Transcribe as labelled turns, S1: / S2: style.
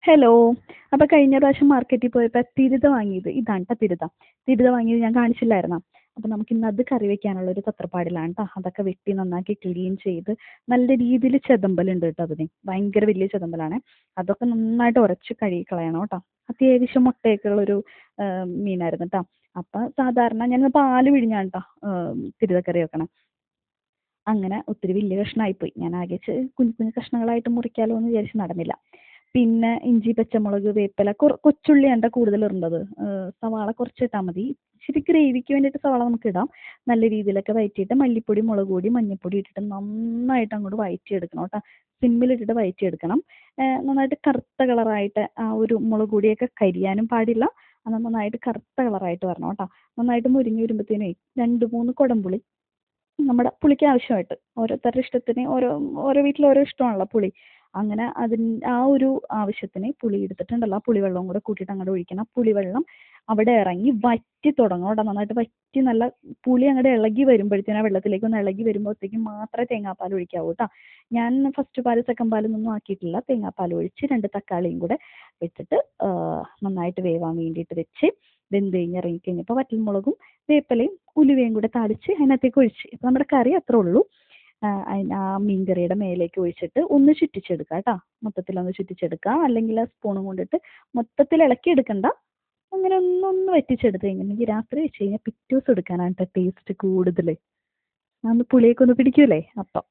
S1: Hello. അപ്പൊ കഴിഞ്ഞ പ്രാവശ്യം മാർക്കറ്റിൽ പോയപ്പോ തിരുത വാങ്ങിയത് ഇതാണ് ട്ടോ. തിരുത വാങ്ങിയത് ഞാൻ കാണിച്ചില്ലായിരുന്നോ? അപ്പൊ നമുക്ക് ഇന്ന് അത് കറി വെക്കാനുള്ള ഒരു തത്രപ്പാടിലാണ് ട്ടോ. അതൊക്കെ വെട്ടി നന്നാക്കി ക്ലീൻ ചെയ്ത് നല്ല രീതിയിൽ ചെതമ്പലുണ്ട് കേട്ടോ. അതിന് ഭയങ്കര വലിയ ചെതമ്പലാണ്. അതൊക്കെ നന്നായിട്ട് ഉരച്ച് കഴുകി കളയണം കേട്ടോ. അത്യാവശ്യം മുട്ടയൊക്കെ ഉള്ളൊരു മീനായിരുന്നു കേട്ടോ. അപ്പൊ സാധാരണ ഞാൻ പാല് പിഴിഞ്ഞാണ് ട്ടോ തിരുതക്കറി വെക്കണം. അങ്ങനെ ഒത്തിരി വലിയ കഷ്ണമായിപ്പോയി. ഞാൻ ആകെ കുഞ്ഞു കുഞ്ഞു കഷ്ണങ്ങളായിട്ട് മുറിക്കാലോ എന്ന് വിചാരിച്ച് നടന്നില്ല. പിന്നെ ഇഞ്ചി, പച്ചമുളക്, വേപ്പില, കൊച്ചുള്ളിയാണ് ട്ടോ കൂടുതൽ ഇടേണ്ടത്. സവാള കുറച്ച് ഇട്ടാൽ മതി. ഇച്ചിരി ഗ്രേവിക്ക് വേണ്ടിയിട്ട് സവാള നമുക്ക് ഇടാം. നല്ല രീതിയിലൊക്കെ വഴറ്റിയിട്ട് മല്ലിപ്പൊടി, മുളക് പൊടി, മഞ്ഞൾപ്പൊടി ഇട്ടിട്ട് നന്നായിട്ട് അങ്ങോട്ട് വഴറ്റിയെടുക്കണം കേട്ടോ. സിമ്മിലിട്ടിട്ട് വഴറ്റിയെടുക്കണം. നന്നായിട്ട് കറുത്ത കളറായിട്ട് ആ ഒരു മുളക് പൊടിയൊക്കെ കരിയാനും പാടില്ല. അത് നന്നായിട്ട് കറുത്ത കളറായിട്ട് വരണം കേട്ടോ. നന്നായിട്ട് മുരിഞ്ഞ് വരുമ്പോഴത്തേനേ 2-3 കുടംപുളി നമ്മുടെ പുളിക്ക് ആവശ്യമായിട്ട് ഓരോരുത്തരുടെ ഇഷ്ടത്തിന് ഓരോ ഓരോ വീട്ടിൽ ഓരോ ഇഷ്ടമാണല്ലോ പുളി. അങ്ങനെ ആ ഒരു ആവശ്യത്തിന് പുളി എടുത്തിട്ടുണ്ടല്ലോ, ആ പുളിവെള്ളവും കൂടെ കൂട്ടിയിട്ട് അങ്ങോട്ട് ഒഴിക്കണം. പുളിവെള്ളം അവിടെ ഇറങ്ങി വറ്റി തുടങ്ങും കേട്ടോ. നന്നായിട്ട് വറ്റി നല്ല പുളി അങ്ങോട്ട് ഇളകി വരുമ്പോഴത്തേനും, ആ വെള്ളത്തിലേക്ക് ഒന്ന് ഇളകി വരുമ്പോഴത്തേക്കും മാത്രമേ തേങ്ങാപ്പാൽ ഒഴിക്കാവൂ കേട്ടോ. ഞാൻ ഫസ്റ്റ് പാൽ സെക്കൻഡ് പാലൊന്നും ആക്കിയിട്ടില്ല. തേങ്ങാപ്പാൽ ഒഴിച്ച് 2 തക്കാളിയും കൂടെ ഇട്ടിട്ട് നന്നായിട്ട് വേവാൻ വേണ്ടിയിട്ട് വെച്ച് വെന്ത് കഴിഞ്ഞ് ഇറങ്ങിക്കഴിഞ്ഞപ്പോൾ വറ്റൽമുളകും വേപ്പിലയും ഉലുവയും കൂടെ താളിച്ച് അതിനകത്തേക്ക് ഒഴിച്ച്. ഇപ്പം നമ്മുടെ കറി അത്രേ ഉള്ളൂ. ആ മീൻകറിയുടെ മേലേക്ക് ഒഴിച്ചിട്ട് ഒന്ന് ചുറ്റിച്ചെടുക്കുക കേട്ടോ. മൊത്തത്തിലൊന്ന് ചുറ്റിച്ചെടുക്കുക. അല്ലെങ്കിൽ ആ സ്പൂണും കൊണ്ടിട്ട് മൊത്തത്തിൽ ഇളക്കി എടുക്കണ്ട. അങ്ങനെ ഒന്നൊന്ന് വറ്റിച്ചെടുത്ത് കഴിഞ്ഞിട്ടുണ്ടെങ്കിൽ രാത്രി വെച്ച് കഴിഞ്ഞാൽ പിറ്റേ ദിവസം എടുക്കാനാണ് ടേസ്റ്റ് കൂടുതൽ. അന്ന് പുളിയൊക്കെ ഒന്ന് പിടിക്കൂലേ അപ്പം.